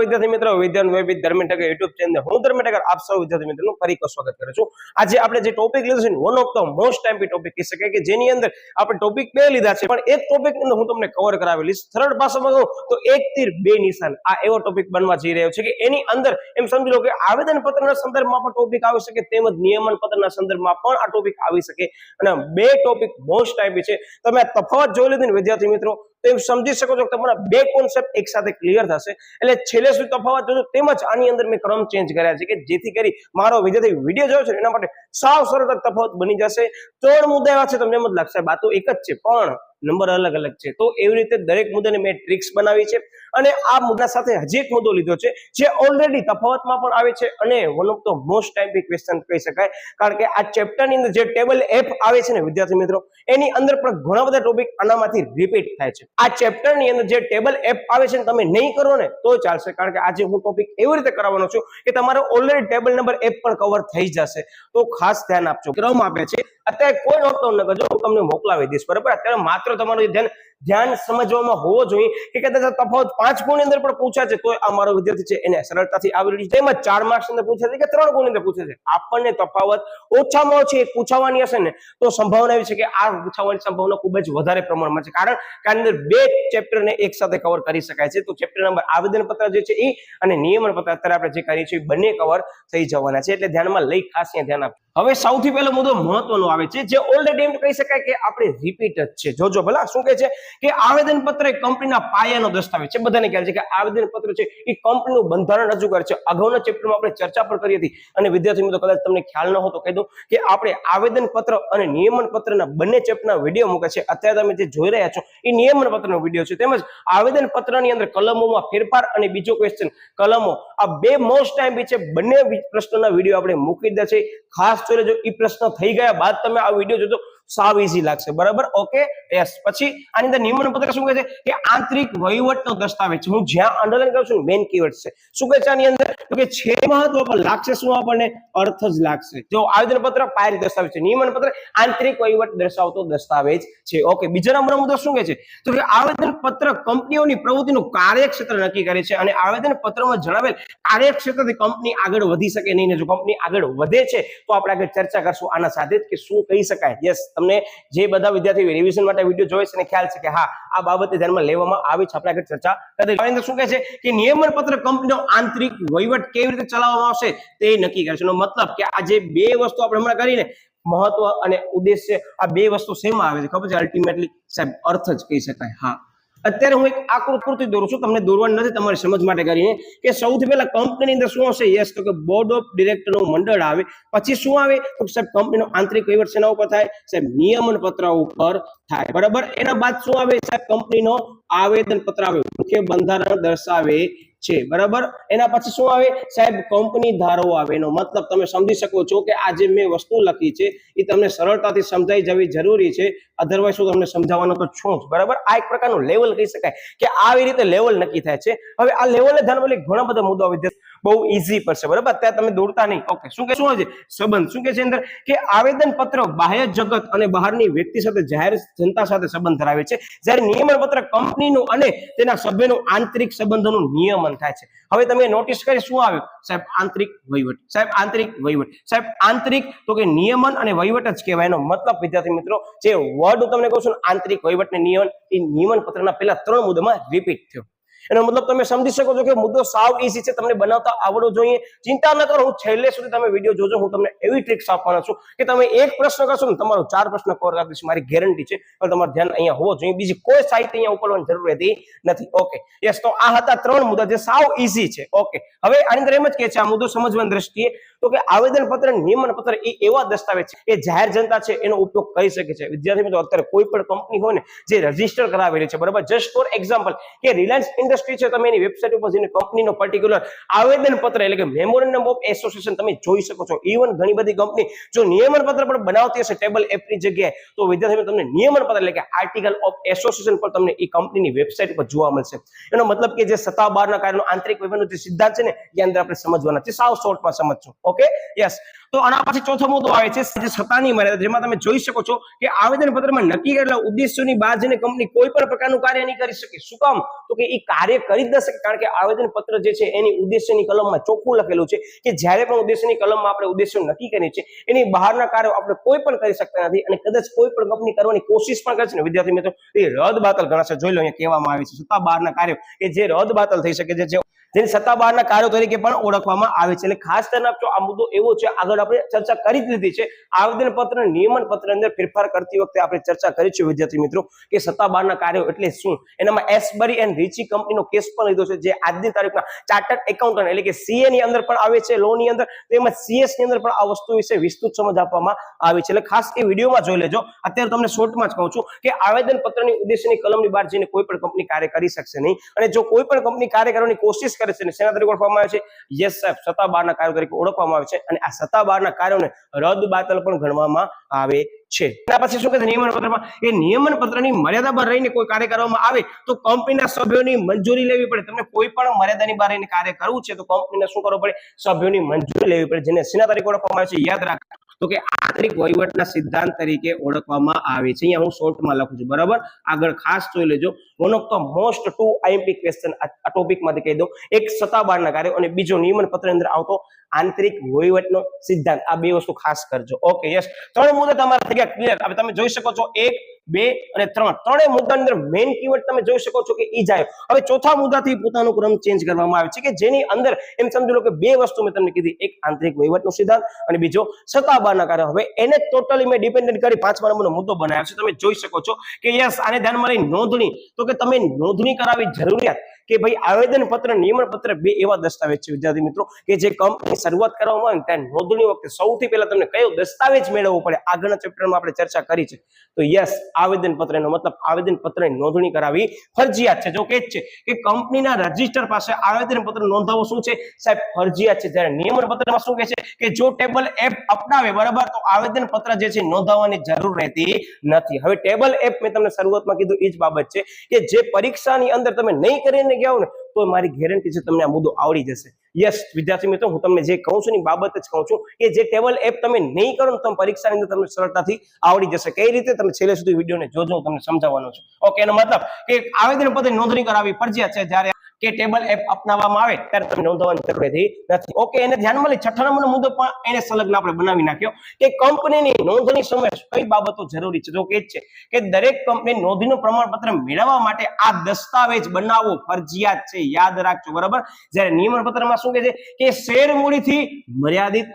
વિદ્યાર્થી મિત્રો, વિદ્યાન વૈવિધ Dharmendra YouTube channel હું ધર્મેન્દ્ર આપ સૌ વિદ્યાર્થી મિત્રોનું ફરી સ્વાગત કરું છું। આજે આપણે જે ટોપિક લીધો છે વન ઓફ ધ મોસ્ટ ટાઈમ્પી ટોપિક કહી શકાય કે જેની અંદર આપણે ટોપિક બે લીધા છે, પણ એક ટોપિક અંદર હું તમને કવર કરાવેલીશ। સરળ ભાષામાં કહું તો એક તીર બે નિશાન આ એવો ટોપિક બનવા જઈ રહ્યો છે કે એની અંદર એમ સમજી લો કે આવેદન પત્રના સંદર્ભમાં પણ ટોપિક આવી શકે તેમજ નિયમન પત્રના સંદર્ભમાં પણ આ ટોપિક આવી શકે અને બે ટોપિક મોસ્ટ ટાઈમ્પી છે। તમે આ તફાવત જોઈ લીધી ને વિદ્યાર્થી મિત્રો તો એમ સમજી શકો છો કે તમારા બે કોન્સેપ્ટ એક સાથે ક્લિયર થશે। એટલે છેલ્લે સુધી તફાવત જોજો, તેમજ આની અંદર મેં ક્રમ ચેન્જ કર્યા છે કે જેથી કરી મારો વિદ્યાર્થી વિડીયો જોયો છે એના માટે સાવ સરળ તફાવત બની જશે। ત્રણ મુદ્દા એવા છે તમને એમ જ લાગશે આ તો એક જ છે પણ નંબર અલગ અલગ છે, તો એવી રીતે દરેક મુદ્દાની મેં ટ્રિક્સ બનાવી છે અને આ મુદ્દા સાથે હજી એક મુદ્દો લીધો છે જે ઓલરેડી તફાવતમાં પણ આવે છે અને વન ઓફ ધ મોસ્ટ ટાઈમ્પી ક્વેશ્ચન કહી શકાય, કારણ કે આ ચેપ્ટરની અંદર જે ટેબલ એફ આવે છે ને વિદ્યાર્થી મિત્રો એની અંદર પણ ઘણા બધા ટોપિક આનામાંથી રિપીટ થાય છે। આ ચેપ્ટરની અંદર જે ટેબલ એફ આવે છે ને તમે નહીં કરો ને તો ચાલશે, કારણ કે આજે હું ટોપિક એવી રીતે કરાવવાનો છું કે તમારો ઓલરેડી ટેબલ નંબર એફ પણ કવર થઈ જશે, તો ખાસ ધ્યાન આપજો। ક્રમ આપે છે અત્યારે કોઈ નોટ ન કરજો, હું તમને મોકલાવી દઈશ બરાબર। અત્યારે માત્ર તમારું ધ્યાન સમજવામાં હોવો જોઈએ કે કદાચ તફાવત 5 ગુણની અંદર પણ પૂછાય છે તો આ મારો વિદ્યાર્થી છે એને સરળતાથી આવડી રહી છે, તેમજ 4 માર્ક્સ અંદર પૂછાય છે કે 3 ગુણની અંદર પૂછાય છે, આપણને તફાવત ઓછામાં ઓછી એક પૂછવાની હશે ને તો સંભાવના એવી છે કે આ પૂછવાની સંભાવના ખૂબ જ વધારે પ્રમાણમાં છે, કારણ કે અંદર બે ચેપ્ટરને એક સાથે કવર કરી શકાય છે। તો ચેપ્ટર નંબર આવેદન પત્ર જે છે એ અને નિયમન પત્ર અત્યારે આપણે જે કરીએ છીએ બંને કવર થઈ જવાના છે, એટલે ધ્યાનમાં લઈ ખાસ ધ્યાન આપજો। હવે સૌથી પહેલો મુદ્દો મહત્વનો આવે છે જે ઓલરેડી એમ કહી શકાય કે આપણે રિપીટ જ છે। જોજો ભલા શું કહે છે કે આવેદન પત્ર એ કંપનીના પાયાનો દસ્તાવેજ છે। બધાને ખ્યાલ છે કે આવેદન પત્ર છે એ કંપનીનું બંધારણ રજૂ કરે છે। અગાઉના ચેપ્ટરમાં આપણે ચર્ચા પણ કરી હતી અને વિદ્યાર્થી મિત્રો કદાચ તમને ખ્યાલ ન હતો કહી દઉં કે આપણે આવેદન પત્ર અને નિયમન પત્રના બંને ચેપ્ટરના વિડીયો મૂકે છે। અત્યારે તમે જે જોઈ રહ્યા છો એ નિયમન પત્રનો વિડીયો છે, તેમજ આવેદન પત્રની અંદર કલમોમાં ફેરફાર અને બીજો ક્વેશ્ચન કલમો આ બે મોસ્ટ ટાઈમ છે, બંને પ્રશ્નોના વિડીયો આપણે મૂકી દીધા છે। ખાસ જોઈ લેજો, એ પ્રશ્ન થઈ ગયા બાદ તમે આ વિડીયો જોજો સાવ ઈઝી લાગશે બરાબર। ઓકે યસ, પછી આની અંદર નિયમન પત્ર શું કહે છે કે આંતરિક વહીવટનો દસ્તાવેજ છે। હું જ્યાં અંડરલાઈન કરું છું મેઇન કીવર્ડ છે, શું કહે છે આની અંદર તો કે છે મહત્વ પણ લાગશે શું આપણને અર્થ જ લાગશે। જો આવેદન પત્ર પાયરી દસ્તાવેજ છે, નિયમન પત્ર આંતરિક વહીવટ દર્શાવતો દસ્તાવેજ છે। ઓકે, બીજા નંબરનો મુદ્દો શું કહે છે તો કે આવેદન પત્ર કંપનીઓની પ્રવૃત્તિનું કાર્યક્ષેત્ર નક્કી કરે છે અને આવેદન પત્રમાં જણાવેલ કાર્યક્ષેત્રથી કંપની આગળ વધી શકે નહીં, ને જો કંપની આગળ વધે છે તો આપણે આગળ ચર્ચા કરશું આના સાથે કે શું કહી શકાય। યસ, તમને જે બધા વિદ્યાર્થી રિવિઝન માટે વિડીયો જોઈ છે ને ખ્યાલ છે કે હા આ બાબતે ધ્યાનમાં લેવામાં આવી છે, આપણે આગળ ચર્ચા કરી। શું કહે છે કે નિયમન પત્ર કંપનીનો આંતરિક વહીવટ કેવી રીતે ચલાવવામાં આવશે તે નક્કી કરે છે। એનો મતલબ કે આ જે બે વસ્તુ આપણે હમણાં કરીને મહત્વ અને ઉદ્દેશ્ય આ બે વસ્તુ શેમાં આવે છે ખબર છે? અલ્ટિમેટલી સાહેબ અર્થ જ કહી શકાય। હા, અત્યારે હું એક આકૃતિ દોરું છું, તમને દોરવાનું નથી, તમારી સમજ માટે કરીને કે સૌથી પહેલા કંપનીની અંદર શું હશે? યસ, તો કે બોર્ડ ઓફ ડિરેક્ટરનું મંડળ આવે, પછી શું આવે તો સાહેબ કંપનીનો આંતરિક વહીવટ શેના ઉપર થાય? સાહેબ નિયમન પત્ર ઉપર થાય બરાબર। એના બાદ શું આવે સાહેબ? કંપનીનો આવેદન પત્ર આવે, મુખ્ય બંધારણ દર્શાવે છે બરાબર। એના પછી શું આવે સાહેબ? કંપની ધારો આવે। એનો મતલબ તમે સમજી શકો છો કે આ જે મેં વસ્તુ લખી છે એ તમને સરળતાથી સમજાઈ જવી જરૂરી છે, અધરવાઇઝ હું તમને સમજાવવાનો તો છું જ બરાબર। આ એક પ્રકારનું લેવલ કહી શકાય કે આવી રીતે લેવલ નક્કી થાય છે। હવે આ લેવલે ધ્યાનમાં લઈ ઘણા બધા મુદ્દાઓ વિદ્યાર્થી બહુ ઈઝી પડશે બરાબર, અત્યારે તમે દોડતા નહીં। ઓકે, શું કે શું છે સંબંધ? શું કે છે અંદર કે આવેદન પત્ર બાહ્ય જગત અને બહારની વ્યક્તિ સાથે જાહેર જનતા સાથે સંબંધ ધરાવે છે, જ્યારે નિયમન પત્ર કંપનીનું અને તેના સભ્યનું આંતરિક સંબંધોનું નિયમન થાય છે। હવે તમે નોટિસ કરી શું આવ્યું સાહેબ? આંતરિક વહીવટ। સાહેબ આંતરિક વહીવટ, સાહેબ આંતરિક તો કે નિયમન અને વહીવટ જ કહેવાય। એનો મતલબ વિદ્યાર્થી મિત્રો જે વર્ડ હું તમને કહું છું આંતરિક વહીવટ ને નિયમન, એ નિયમન પત્રના પહેલા 3 મુદ્દામાં રિપીટ થયો। એનો મતલબ તમે સમજી શકો છો કે મુદ્દો સાવ ઈઝી છે, તમને બનાવતા આવડવો જોઈએ। ચિંતા ન કરો, હું છેલ્લે સુધી તમે વિડીયો જોજો, હું તમને એવી ટ્રિક્સ આપવાનો છું કે તમે એક પ્રશ્ન કરશો ને તમારો 4 પ્રશ્ન કવર કરી દઈશ, મારી ગેરંટી છે। પણ તમારું ધ્યાન અહીંયા હોવો જોઈએ, બીજી કોઈ સાહિત્ય અહીંયા ઉપડવાની જરૂર રહેતી નથી। ઓકે યસ, તો આ હતા 3 મુદ્દા જે સાવ ઈઝી છે। ઓકે, હવે આની અંદર એમ જ કહે છે આ મુદ્દો સમજવાની દ્રષ્ટિએ તો કે આવેદન પત્ર નિયમન પત્ર એ એવા દસ્તાવેજ છે એ જાહેર જનતા છે એનો ઉપયોગ કરી શકે છે। વિદ્યાર્થી મિત્રો અત્યારે કોઈ પણ કંપની હોય ને જે રજીસ્ટર કરાવેલી છે બરાબર, જસ્ટ ફોર એક્ઝામ્પલ કે રિલાયન્સ ઇન્ડસ્ટ્રી છે, તમે એની વેબસાઇટ ઉપર જઈને કંપનીનો પર્ટિક્યુલર આવેદન પત્ર એટલે કે મેમોરેન્ડમ ઓફ એસોસિએશન તમે જોઈ શકો છો। ઇવન ઘણી બધી કંપની જો નિયમન પત્ર પણ બનાવતી હશે ટેબલ એફ ની જગ્યાએ તો વિદ્યાર્થી મિત્રો તમને નિયમન પત્ર એટલે કે આર્ટિકલ ઓફ એસોસિએશન પર તમને એ કંપનીની વેબસાઇટ પર જોવા મળશે। એનો મતલબ કે જે સત્તા બહારના કાર્યનો આંતરિક વહીવટનો જે સિદ્ધાંત છે ને એ અંદર આપણે સમજવાના છે, સાવ શોર્ટમાં સમજજો। Okay yes. તો આના પછી ચોથો મુદ્દો આવે છે જે સત્તાની મર્યાદા, જેમાં તમે જોઈ શકો છો કે આવેદન પત્રમાં નક્કી કરેલા ઉદ્દેશ્યોની બહાર જઈને કંપની કોઈ પણ પ્રકારનું કાર્ય નહીં કરી શકે. શું કામ? તો કે એ કાર્ય કરી જ ન શકે, કારણ કે આવેદન પત્ર જે છે એની ઉદ્દેશ્યની કલમમાં ચોખ્ખું લખેલું છે કે જ્યારે પણ ઉદ્દેશ્યની કલમમાં આપણે ઉદ્દેશ્યો નક્કી કરીએ છીએ એની બહારના કાર્યો આપણે કોઈ પણ કરી શકતા નથી, અને કદાચ કોઈ પણ કંપની કરવાની કોશિશ પણ કરે છે ને વિદ્યાર્થી મિત્રો, એ રદ બાતલ ગણાશે. જોઈ લો અહીંયા કહેવામાં આવે છે સત્તા બહારના કાર્યો કે જે રદ બાતલ થઈ શકે છે, જેને સત્તા બહારના કાર્યો તરીકે પણ ઓળખવામાં આવે છે. એટલે ખાસ ધ્યાન આપજો, આ મુદ્દો એવો છે, આગળ આપણે ચર્ચા કરી દીધી છે. આવેદન પત્ર નિયમન પત્ર અંદર ફેરફાર કરતી વખતે આપણે ચર્ચા કરી છે વિદ્યાર્થી મિત્રો કે સત્તા બહારના કાર્યો એટલે શું. એનામાં એસબરી એન્ડ રીચી કંપનીનો કેસ પણ લીધો છે, જે આજની તારીખમાં ચાર્ટર્ડ એકાઉન્ટન્ટ એટલે કે સીએ ની અંદર પણ આવે છે લો ની અંદર, તેમજ સીએસ ની અંદર પણ આ વસ્તુ વિશે વિસ્તૃત સમજ આપવામાં આવી છે. એટલે ખાસ એ વિડીયોમાં જોઈ લેજો. અત્યારે તમને શોર્ટમાં જ કહું છું કે આવેદન પત્રની ઉદ્દેશ્યની કલમની બહાર જઈને કોઈ પણ કંપની કાર્ય કરી શકશે નહીં, અને જો કોઈ પણ કંપની કાર્ય કરવાની કોશિશ કરે છે, શેના તરીકે ઓળખવામાં આવે છે? યસ સાહેબ, સત્તા બહારના કાર્યો તરીકે ઓળખવામાં આવે છે, અને આ સત્તા બહારના કાર્યોને રદ બાતલ પણ ગણવામાં આવે છે. એના પછી શું કહે છે નિયમન પત્રમાં? એ નિયમન પત્રની મર્યાદા બહાર રહીને કોઈ કાર્ય કરવામાં આવે તો કંપનીના સભ્યોની મંજૂરી લેવી પડે. તમને કોઈ પણ મર્યાદાની બહાર રહીને કાર્ય કરવું છે તો કંપનીને શું કરવું પડે? સભ્યોની મંજૂરી લેવી પડે, જેને શેના તરીકે ઓળખવામાં આવે છે? યાદ રાખો તો કે આંતરિક વહીવટના સિદ્ધાંત તરીકે ઓળખવામાં આવે છે. અહીંયા હું શોર્ટમાં લખું છું, બરાબર? આગળ ખાસ જોઈ લેજો. One of the most 2 IMP question આ ટોપિકમાંથી કહી દઉં. એક સત્તા બહારના કાર્યો અને બીજો નિયમન પત્ર અંદર આવતો આંતરિક વહીવટનો સિદ્ધાંત. આ બે વસ્તુ ખાસ કરજો. ઓકે યસ, 3 મુદ્દા તમારા થઈ ગયા ક્લિયર. હવે તમે જોઈ શકો છો 1, 2 અને 3 ત્રણેય મુદ્દા અંદર મેઇન કીવર્ડ તમે જોઈ શકો છો કે ઈ જાય. હવે ચોથા મુદ્દાથી પોતાનો ક્રમ ચેન્જ કરવામાં આવે છે કે જેની અંદર એમ સમજી લો કે બે વસ્તુ મેં તમને કીધી, એક આંતરિક વહીવટનો સિદ્ધાંત અને બીજો સત્તા બહારના કાર્યો. હવે એને ટોટલી મેં ડિપેન્ડન્ટ કરી 5મા નંબરનો મુદ્દો બનાવ્યો છે. તમે જોઈ શકો છો કે યસ, આને ધ્યાનમાં લઈ નોંધણી, તો કે તમે નોંધણી કરાવી જરૂરિયાત કે ભાઈ આવેદન પત્ર નિયમન પત્ર બે એવા દસ્તાવેજ છે વિદ્યાર્થી મિત્રો કે જે કંપની શરૂઆત કરવામાં આવે ત્યારે નોંધણી વખતે સૌથી પહેલા તમને કયો દસ્તાવેજ મેળવવો પડે, આગળના ચેપ્ટરમાં આપણે ચર્ચા કરી છે. તો યસ, આવેદન પત્રનો મતલબ આવેદન પત્રની નોંધણી કરાવી ફરજિયાત છે. જો કે છે કે કંપનીના રજિસ્ટર પાસે આવેદન પત્ર નોંધાવવું શું છે સાહેબ? ફરજિયાત છે. જ્યારે નિયમન પત્રમાં શું કહે છે કે જો ટેબલ એપ અપનાવે, બરાબર, તો આવેદન પત્ર જે છે નોંધાવવાની જરૂર રહેતી નથી. હવે ટેબલ એપ મેં તમને શરૂઆતમાં કીધું એ જ બાબત છે કે જે પરીક્ષાની અંદર તમે નહીં કરીને ગયા ને તો મારી ગેરંટી છે તમને આ મુદ્દો આવડી જશે. યસ વિદ્યાર્થી મિત્રો, હું તમને જે કહું છું ની બાબત જ કહું છું કે જે ટેબલ એપ તમે નહીં કરો ને તમે પરીક્ષાની અંદર તમને સરળતાથી આવડી જશે. કઈ રીતે? તમે છેલ્લે સુધી વિડીયોને જોજો, તમને સમજાવવાનો છે. ઓકે, એનો મતલબ કે આવેદન પત્ર નોંધણી કરાવી ફરજિયાત છે. જ્યારે કે ટેબલ એપ અપનાવવામાં આવે ત્યારે તમે નોંધવાની જરૂર રહેતી નથી. ઓકે, એને ધ્યાનમાં લઈ 6 નંબરનો મુદ્દો પણ એને સંલગ્ન આપણે બનાવી નાખ્યો કે કંપનીની નોંધણી સમયે કઈ બાબતો જરૂરી છે. જો કે છે કે દરેક કંપની નોંધણીનું પ્રમાણપત્ર મેળવવા માટે આ દસ્તાવેજ બનાવવો ફરજિયાત છે. યાદ રાખજો, બરાબર? જ્યારે નિયમન પત્રમાં શું કહે છે કે શેર મૂડીથી મર્યાદિત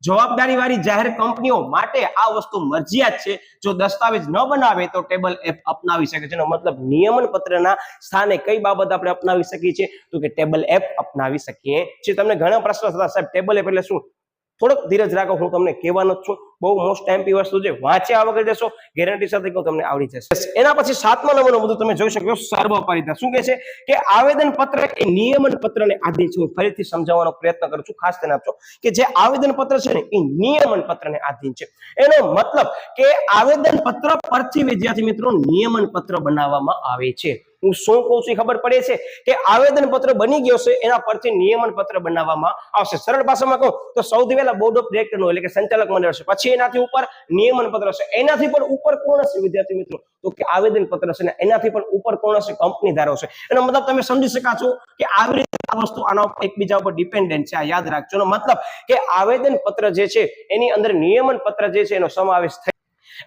જવાબદારી વાળી જાહેર કંપનીઓ માટે આ વસ્તુ મરજિયાત છે. જો દસ્તાવેજ ન બનાવે તો ટેબલ એપ અપનાવી શકે છે. એનો મતલબ નિયમન પત્રના સ્થાને કઈ બાબત આપણે અપનાવી શકીએ છીએ? તો કે ટેબલ એપ અપનાવી શકીએ છીએ. તમને ઘણા પ્રશ્નો થતા, સાહેબ ટેબલ એપ એટલે શું? થોડોક ધીરજ રાખો, હું તમને કહેવાનો જ છું. બહુ મોસ્ટ એમપી વસ્તુ છે, વાંચ્યા વગર જશો ગેરંટી સાથે કહું તમને આવડી જશે. એના પછી 7મા નંબરનો મુદ્દો તમે જોઈ શકો સર્વોપરિતા. શું કહે છે કે આવેદન પત્ર એ નિયમન પત્રને આધીન છે. હું ફરીથી સમજાવવાનો પ્રયત્ન કરું છું, ખાસ ધ્યાન આપજો કે જે આવેદન પત્ર છે ને એ નિયમન પત્રને આધીન છે. એનો મતલબ કે આવેદન પત્ર પરથી વિદ્યાર્થી મિત્રો નિયમન પત્ર બનાવવામાં આવે છે. હું શું કહું છું ખબર પડે છે કે આવેદન પત્ર બની ગયો છે, એના પરથી નિયમન પત્ર બનાવવામાં આવશે. સરળ ભાષામાં કહું તો સૌથી પહેલા બોર્ડ ઓફ ડિરેક્ટરનું એટલે કે સંચાલક મંડળ છે, પછી એનાથી ઉપર નિયમન પત્ર છે, એનાથી પણ ઉપર કોણ હશે વિદ્યાર્થી મિત્રો? તો કે આવેદન પત્ર છે, ને એનાથી પણ ઉપર કોણ હશે? કંપની ધારો છે. એનો મતલબ તમે સમજી શકા છો કે આવી રીતે આ વસ્તુ આના એકબીજા ઉપર ડિપેન્ડન્ટ છે. આ યાદ રાખજો. એનો મતલબ કે આવેદન પત્ર જે છે એની અંદર નિયમન પત્ર જે છે એનો સમાવેશ થાય.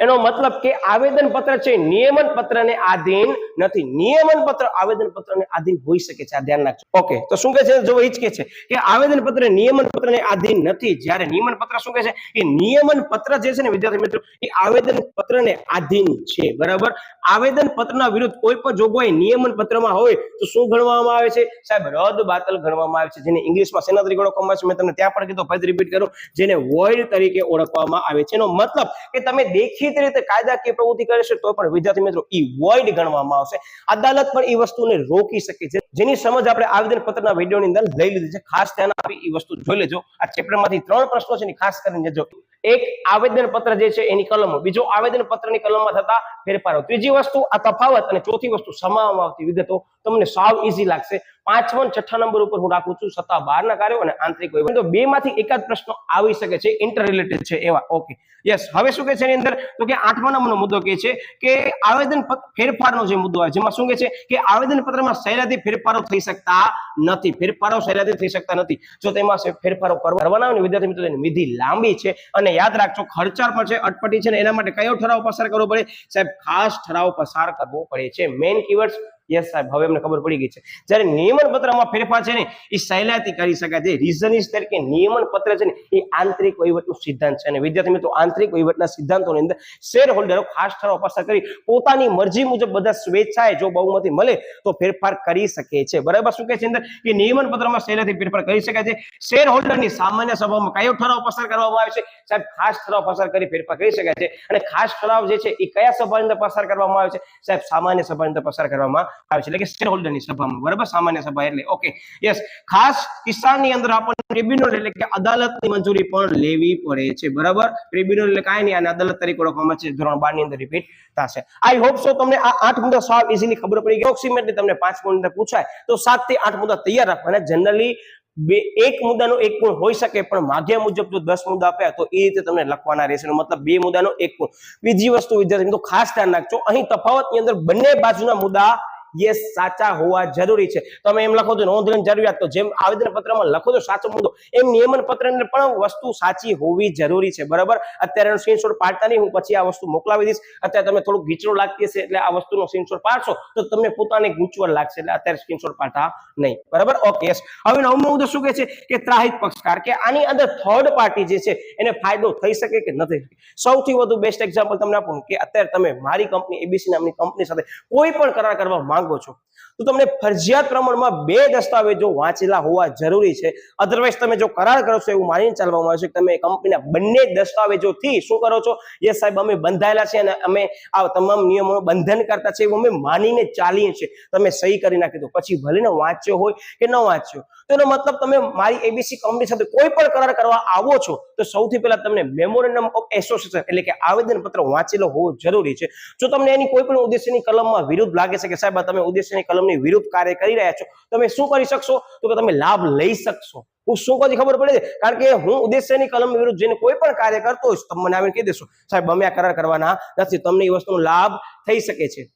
એનો મતલબ કે આવેદન પત્ર છે નિયમન પત્રને આધીન નથી. નિયમન પત્ર આવેદન પત્રને આધીન હોઈ શકે છે. આ ધ્યાન રાખજો. ઓકે, તો શું કહે છે? જો એ જ કહે છે કે આવેદન પત્ર નિયમન પત્રને આધીન નથી. જ્યારે નિયમન પત્ર શું કહે છે કે નિયમન પત્ર જે છે ને વિદ્યાર્થી મિત્રો એ આવેદન પત્રને આધીન છે. બરાબર? આવેદન પત્રના વિરુદ્ધ કોઈ પણ જોગવાઈ નિયમન પત્રમાં હોય તો શું ગણવામાં આવે છે સાહેબ? રદ બાતલ ગણવામાં આવે છે. જેને ઇંગ્લિશમાં શેના તરીકે ઓળખવામાં આવે છે? મેં તમને ત્યાં પણ કીધું, ફરી રિપીટ કરું, જેને વોઇડ તરીકે ઓળખવામાં આવે છે. એનો મતલબ કે તમે દેખીતી રીતે કાયદાકીય પ્રવૃત્તિ કરે છે તો પણ વિદ્યાર્થી મિત્રો ઈ વોઇડ ગણવામાં આવશે. અદાલત પણ ઈ વસ્તુને રોકી શકે છે, જેની સમજ આપણે આવેદન પત્રના વિડીયોની અંદર લઈ લીધી છે. ખાસ ધ્યાન આપી ઈ વસ્તુ જોઈ લેજો. આ ચેપ્ટરમાંથી 3 પ્રશ્નો છે ને ખાસ કરીને જો. એક આવેદન પત્ર જે છે એની કલમો, બીજો આવેદન પત્રની કલમમાં થતા ફેરફારો, ત્રીજી વસ્તુ આ તફાવત, અને ચોથી વસ્તુ સમાવવામાં આવતી વિગતો તમને સાવ ઈઝી લાગશે. 5 છઠ્ઠા નંબર ઉપર હું રાખું છું સત્તા બહારના કાર્યો અને આંતરિક વહીવટ. તો બે માંથી એકાદ પ્રશ્નો આવી શકે છે, ઇન્ટર રિલેટેડ છે એવા. ઓકે યસ, હવે શું કે છે એની અંદર તો કે 8મા નંબરનો મુદ્દો કે છે કે આવેદન ફેરફારનો જે મુદ્દો આવે જેમાં શું કે છે કે આવેદન પત્રમાં સહેલાઈથી ફેરફારો થઈ શકતા નથી. ફેરફારો સહેલાઈથી થઈ શકતા નથી. જો તેમાં ફેરફારો કરવાના હોય ને વિદ્યાર્થી મિત્રો તેની વિધિ લાંબી છે અને યાદ રાખજો ખર્ચાળ પણ છે, અટપટી છે ને એના માટે કયો ઠરાવ પસાર કરવો પડે સાહેબ? ખાસ ઠરાવ પસાર કરવો પડે છે. મેઇન કીવર્ડ્સ યસ સાહેબ, હવે અમને ખબર પડી ગઈ છે. જ્યારે નિયમન પત્રમાં ફેરફાર છે ને એ સહેલાઈથી કરી શકાય છે. રીઝન ઇઝ ધેટ કે નિયમન પત્ર છે ને એ આંતરિક વહીવટનો સિદ્ધાંત છે અને વિદ્યાર્થી મિત્રો આંતરિક વહીવટના સિદ્ધાંતોની અંદર શેર હોલ્ડરો ખાસ ઠરાવ પસાર કરી પોતાની મરજી મુજબ બધા સ્વેચ્છાએ જો બહુમતી મળે તો ફેરફાર કરી શકે છે. બરાબર, શું કહે છે અંદર કે નિયમન પત્રમાં સહેલાઈથી ફેરફાર કરી શકાય છે. શેર હોલ્ડરની સામાન્ય સભામાં કયો ઠરાવ પસાર કરવામાં આવે છે સાહેબ? ખાસ ઠરાવ પસાર કરી ફેરફાર કરી શકાય છે. અને ખાસ ઠરાવ જે છે એ કયા સભાની અંદર પસાર કરવામાં આવે છે સાહેબ? સામાન્ય સભાની અંદર પસાર કરવામાં આવે છે, એટલે કે શેર હોલ્ડરની સભામાં. બરાબર, સામાન્ય સભા એટલે ઓકે યસ. ખાસ કિસ્સાની અંદર આપણને ટ્રિબ્યુનલ એટલે કે અદાલતની મંજૂરી પણ લેવી પડે છે. બરાબર, ટ્રિબ્યુનલ એટલે કાંઈ નહીં, અને અદાલત તરીકે ઓળખવામાં છે. ધોરણ 12 ની અંદર રિપીટ થશે. આઈ હોપ સો તમને આ 8 મુદ્દા સાવ ઇઝીલી ખબર પડી ગઈ. એપ્રોક્સિમેટલી તમને 5 મિનિટ અંદર પૂછાય તો 7 થી 8 મુદ્દા તૈયાર રાખવાના. જનરલી એક મુદ્દાનો એક ગુણ હોઈ શકે પણ માગ્યા મુજબ જો 10 મુદ્દા આપ્યા તો એ રીતે તમને લખવાના રહેશે. મતલબ 2 મુદ્દાનો 1 ગુણ. બીજી વસ્તુ વિદ્યાર્થી મિત્રો ખાસ ધ્યાન રાખજો, અહીં તફાવતની અંદર બંને બાજુના મુદ્દા યસ સાચા હોવા જરૂરી છે. તમે એમ લખો છો નોંધની જરૂરિયાત, તો જેમ આવેદન પત્રમાં લખો છો સાચો મુદ્દો એમ નિયમન પત્રની અંદર પણ વસ્તુ સાચી હોવી જરૂરી છે. બરાબર, અત્યારે સ્ક્રીનશોટ પાડતા નહીં, હું પછી આ વસ્તુ મોકલાવી દઈશ. અત્યારે તમે થોડું ગીચડો લાગતી હશે એટલે આ વસ્તુનો સ્ક્રીનશોટ પાડશો તો તમને પોતાને ગૂંચવણ લાગશે, એટલે અત્યારે સ્ક્રીનશોટ પાડતા નહીં. બરાબર, ઓકે યસ. હવે 9મો મુદ્દો શું કહે છે કે ત્રાહિત પક્ષકાર, કે આની અંદર થર્ડ પાર્ટી જે છે એને ફાયદો થઈ શકે કે નથી. સૌથી વધુ બેસ્ટ એક્ઝામ્પલ તમને આપું કે અત્યારે તમે મારી કંપની એબીસી નામની કંપની સાથે કોઈ પણ કરાર કરવા માંગો છો તો તમને ફરજિયાત પ્રમાણમાં 2 દસ્તાવેજો વાંચેલા હોવા જરૂરી છે. અધરવાઇઝ તમે જો કરાર કરો છો એવું માનીને ચાલવામાં આવે છે કે તમે કંપનીના બંને દસ્તાવેજોથી શું કરો છો? યસ સાહેબ, અમે બંધાયેલા છે અને અમે આ તમામ નિયમોનું બંધન કરતા છે એવું અમે માનીને ચાલીએ છીએ. તમે સહી કરી નાખી દો, પછી ભલે ને વાંચ્યો હોય કે ન વાંચ્યો, તો એનો મતલબ તમે મારી એબીસી કંપની સાથે કોઈ પણ કરાર કરવા આવો છો તો સૌથી પહેલા તમને મેમોરેન્ડમ ઓફ એસોસિએશન એટલે કે આવેદન પત્ર વાંચેલો હોવો જરૂરી છે. જો તમને એની કોઈ પણ ઉદ્દેશ્યની કલમમાં વિરુદ્ધ લાગે છે કે સાહેબ તમે ઉદ્દેશ્યની કલમની વિરુદ્ધ કાર્ય કરી રહ્યા છો, તમે શું કરી શકશો તો કે તમે લાભ લઈ શકશો. હું શું કહું ખબર પડે છે? કારણ કે હું ઉદ્દેશ્યની કલમ વિરુદ્ધ જઈને કોઈ પણ કાર્ય કરતો હોઈશ તો મને આવીને કહી દેશો સાહેબ અમે આ કરાર કરવાના નથી, તમને એ વસ્તુનો લાભ થઈ શકે છે.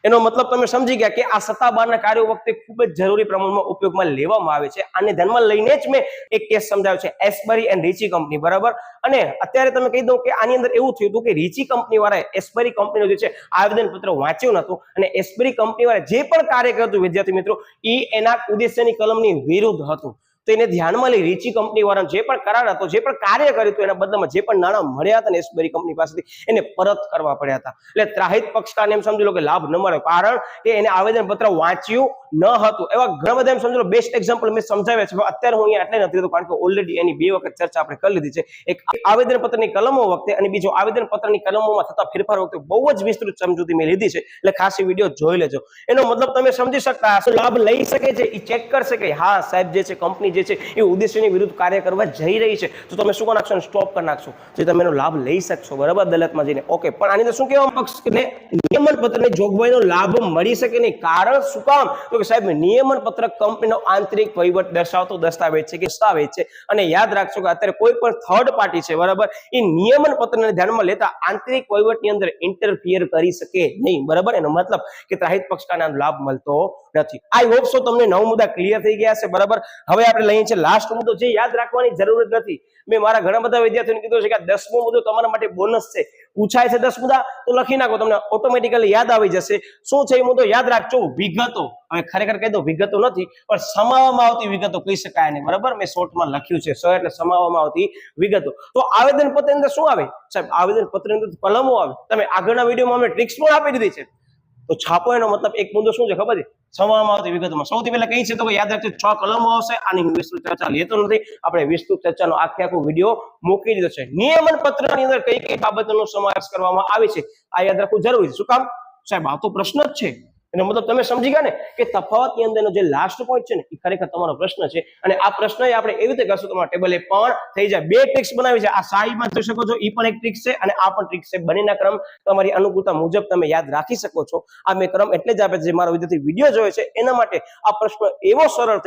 એનો મતલબ તમે સમજી ગયા કે આ સત્તા બહારના કાર્યો વખતે ખૂબ જ જરૂરી પ્રમાણમાં ઉપયોગમાં લેવામાં આવે છે. આને ધ્યાનમાં લઈને જ મેં એક કેસ સમજાવ્યો છે, એસ્બરી એન્ડ રીચી કંપની. બરાબર, અને અત્યારે તમે કહી દઉં કે આની અંદર એવું થયું હતું કે રીચી કંપની વાળાએ એસ્બરી કંપનીનું જે છે આવેદન પત્ર વાંચ્યું નતું અને એસ્બરી કંપની વાળા જે પણ કાર્ય કરતું વિદ્યાર્થી મિત્રો એ એના ઉદ્દેશ્યની કલમની વિરુદ્ધ હતું. તો એને ધ્યાનમાં લઈ રીચી કંપની વાળાનો જે પણ કરાર હતો, જે પણ કાર્ય કર્યું હતું એના બદલામાં જે પણ નાણાં મળ્યા હતા ને એસ્બરી કંપની પાસેથી એને પરત કરવા પડ્યા હતા. એટલે ત્રાહિત પક્ષકારને એમ સમજી લો કે લાભ ન મળ્યો, કારણ કે એને આવેદન પત્ર વાંચ્યું ન હતું. એવા ઘણા બધા એમ સમજી લો બેસ્ટ એક્ઝામ્પલ મેં સમજાવ્યા છે. અત્યારે હું અહીંયા એટલે નથી કારણ કે ઓલરેડી એની 2 વખત ચર્ચા આપણે કરી લીધી છે. એક આવેદન પત્રની કલમો વખતે અને બીજો આવેદન પત્રની કલમોમાં થતા ફેરફાર વખતે બહુ જ વિસ્તૃત સમજૂતી મેં લીધી છે, એટલે ખાસ વિડીયો જોઈ લેજો. એનો મતલબ તમે સમજી શકતા હશો લાભ લઈ શકે છે, એ ચેક કરશે કે હા સાહેબ જે છે કંપની જે છે એ ઉદ્દેશ્યની વિરુદ્ધ કાર્ય કરવા જઈ રહી છે, તો તમે શું કરી નાખશો? સ્ટોપ કરી નાખશો, જે તમે એનો લાભ લઈ શકશો. બરાબર, અદાલતમાં જઈને. ઓકે, પણ આની અંદર શું કહેવા પક્ષને નિયમન પત્રની જોગવાઈનો લાભ મળી શકે નહીં. કારણ શું કામ? તો કે સાહેબ નિયમન પત્ર કંપનીનો આંતરિક વહીવટ દર્શાવતો દસ્તાવેજ છે કે દસ્તાવેજ છે, અને યાદ રાખશો કે અત્યારે કોઈ પણ થર્ડ પાર્ટી છે બરાબર એ નિયમન પત્રને ધ્યાનમાં લેતા આંતરિક વહીવટની અંદર ઇન્ટરફિયર કરી શકે નહીં. બરાબર, એનો મતલબ કે ત્રાહિત પક્ષકારને લાભ મળતો નથી. આઈ હોપ સો તમને 9 મુદ્દા ક્લિયર થઈ ગયા છે. બરાબર, હવે આપણે લઈએ છીએ લાસ્ટ મુદ્દો, જે યાદ રાખવાની જરૂર નથી. મેં મારા ઘણા બધા વિદ્યાર્થીઓને કીધું છે કે 10મો મુદ્દો તમારા માટે બોનસ છે. પૂછાય છે 10 મુદ્દા તો લખી નાખો, તમને ઓટોમેટિકલી યાદ આવી જશે. શું છે એ મુદ્દો? યાદ રાખજો, વિગતો. હવે ખરેખર કહી દો વિગતો નથી પણ સમાવવામાં આવતી વિગતો કહી શકાય નહીં. બરાબર, મેં શોર્ટમાં લખ્યું છે એટલે સમાવવામાં આવતી વિગતો. તો આવેદન પત્ર અંદર શું આવે સાહેબ? આવેદન પત્ર અંદર કલમો આવે. તમે આગળના વિડીયોમાં અમે ટ્રિક્સ પણ આપી દીધી છે. તો છાપો એનો મતલબ એક મુદ્દો શું છે ખબર છે? સમાવવામાં આવતી વિગતોમાં સૌથી પહેલા કઈ છે તો યાદ રાખજો 6 કલમો આવશે. આની વિસ્તૃત ચર્ચા લેતો નથી, આપણે વિસ્તૃત ચર્ચાનો આખો વિડીયો મૂકી દીધો છે. નિયમન પત્રની અંદર કઈ કઈ બાબતોનો સમાવેશ કરવામાં આવે છે આ યાદ રાખવું જરૂરી છે. શું કામ સાહેબ? આ તો પ્રશ્ન જ છે. એનો મતલબ તમે સમજી ગયા ને કે તફાવતની અંદરનો જે લાસ્ટ પોઈન્ટ છે ને એ ખરેખર તમારો પ્રશ્ન છે, અને આ પ્રશ્ન આપણે એવી રીતે કરશું તમારા ટેબલ એ પણ થઈ જાય. બે ટ્રિક્સ બનાવી છે, આ સાઈડમાં જોઈ શકો છો એ પણ એક ટ્રિક છે અને આ પણ ટ્રિક છે. બંનેના ક્રમ તમારી અનુકૂળતા મુજબ તમે યાદ રાખી શકો છો. આ મેં ક્રમ એટલે જ આપે છે, જે મારો વિદ્યાર્થી વિડીયો જોવે છે એના માટે આ પ્રશ્ન એવો સરળ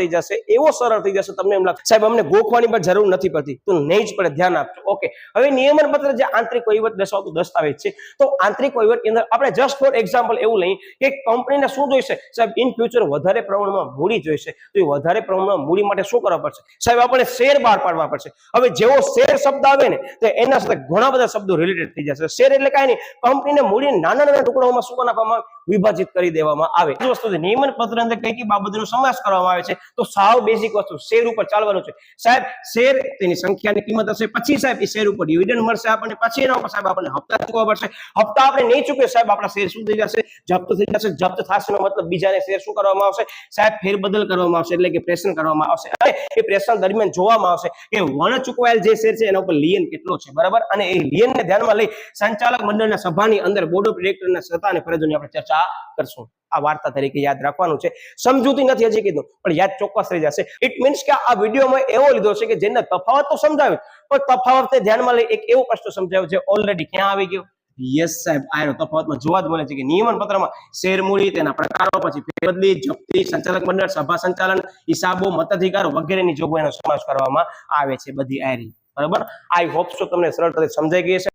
થઈ જશે તમને એમ લાગશે સાહેબ અમને ગોખવાની પણ જરૂર નથી પડતી, તો નહીં જ પડે, ધ્યાન આપજો. ઓકે, હવે નિયમન પત્ર જે આંતરિક વહીવટ દર્શાવતું દસ્તાવેજ છે, તો આંતરિક વહીવટની અંદર આપણે જસ્ટ ફોર એક્ઝામ્પલ એવું લઈએ કે કંપનીને શું જોઈશે સાહેબ, ઇન ફ્યુચર વધારે પ્રમાણમાં મૂડી જોઈશે. તો એ વધારે પ્રમાણમાં મૂડી માટે શું કરવા પડશે સાહેબ, આપણે શેર બહાર પાડવા પડશે. હવે જેવો શેર શબ્દ આવે ને તો એના સાથે ઘણા બધા શબ્દો રિલેટેડ થઈ જશે. શેર એટલે કાંઈ નહીં, કંપનીને મૂડીને નાના નાના ટુકડાઓમાં શું નાખવામાં વિભાજિત કરી દેવામાં આવે. એ વસ્તુ છે. નિયમન પત્ર અંદર કઈ કઈ બાબતોનો સમાવેશ કરવામાં આવે છે, તો સાવ બેઝિક વસ્તુ શેર ઉપર ચાલવાનું છે સાહેબ. શેર તેની સંખ્યાની કિંમત હશે, પછી સાહેબ એ શેર ઉપર ડિવિડન્ડ મળશે આપણને, પછી એના ઉપર સાહેબ આપણને હપ્તા ચૂકવવા પડશે. હપ્તા આપણે નહીં ચૂકવીએ સાહેબ, આપણા શેર શું થઈ જશે, જપ્ત થઈ જશે. જપ્ત થશે નો મતલબ બીજાને શેર શું કરવામાં આવશે સાહેબ, ફેરબદલ કરવામાં આવશે, એટલે કે પ્રેષણ કરવામાં આવશે. અને એ પ્રેષણ દરમિયાન જોવામાં આવશે કે વણ ચૂકવાયેલ જે શેર છે એના ઉપર લિયન કેટલો છે, બરાબર. અને એ લિયનને ધ્યાનમાં લઈ સંચાલક મંડળના સભાની અંદર બોર્ડ ઓફ ડિરેક્ટરના સત્તા અને ફરજોની આપણે ચર્ચા કરશું. આ વાર્તા તરીકે યાદ રાખવાનું છે, સમજૂતી નથી હજી કીધું પણ યાદ ચોક્કસ રહી જશે. ઇટ મીન્સ કે આ વિડીયોમાં એવો લીધો છે કે જેને તફાવત તો સમજાવ્યો, પણ તફાવતને ધ્યાનમાં લઈ એક એવો પ્રશ્ન સમજાવ્યો છે ઓલરેડી ક્યાં આવી ગયો. યસ સાહેબ, આ તફાવતમાં જોવા જ મળે છે કે નિયમન પત્રમાં શેર મૂડી, તેના પ્રકારો, પછી ફેરબદલી, જપ્તી, સંચાલક મંડળ, સભા સંચાલન, હિસાબો, મતાધિકારો વગેરેની જોગવાઈનો સમાવેશ કરવામાં આવે છે. બધી આયરી, બરાબર. આઈ હોપ સો તમને સરળતાથી સમજાઈ ગઈ હશે.